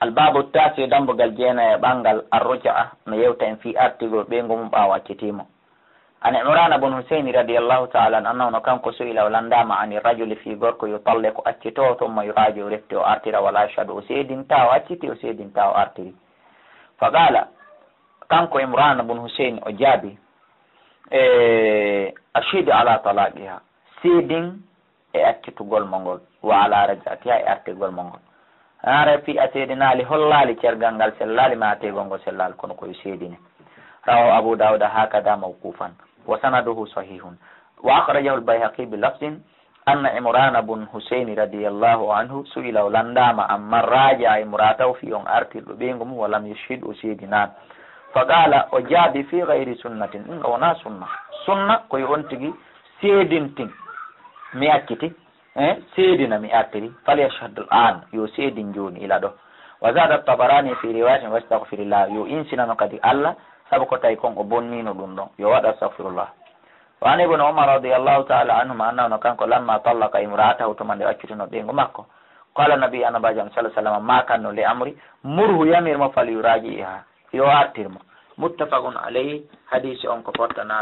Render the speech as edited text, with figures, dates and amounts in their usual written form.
الباب التاسع دمبو جينا بانغال الرجعة نيوتا في أرتيغو بينغو مباوة كتيمو عن عمران بن حسين رضي الله تعالى أنه كان سئل ولندام عن الرجل في غوركو يطلق أتشتو ثم يراجع رفتي وأرتري ولا يشهد أسيد تاو أتشتي أسيد تاو أرتري فقال كان عمران بن حسين أجابي أشهد على طلاقها سيدين أتشتو غول مونغول وعلى رجعتها أرتي غول مونغول أنا في أسيدنا لهلا لترغنغال سلال ما أتيغونغو سلال كونو كوي سيدين رواه أبو داود هكذا موقوفا وسنده صحيح وأخرجه البيهقي بلفظ أن عمران بن حسين رضي الله عنه سئل ولندام أما راجع امراته في يوم أرتل بينهم ولم يشهد أسيدنا فقال أجاب في غير سنة إن ونا سنة كي أنتجي سيدين تين ميأكتي سيدنا ميأكتي فليشهد الآن يو سيدين جون إلى ده وزاد الطبراني في رواية واستغفر الله يو إنسنا نقدي الله سبق تايكون أبوني ندون يواد استغفر الله وعن ابن عمر رضي الله تعالى عنهما أنه كان لما طلق امرأته ثم لأكتنا دينه مكو قال النبي أنا باجم صلى الله عليه وسلم ما كان لأمري مره يمر فليراجعها يواتر متفق عليه حديث أنك فرطنا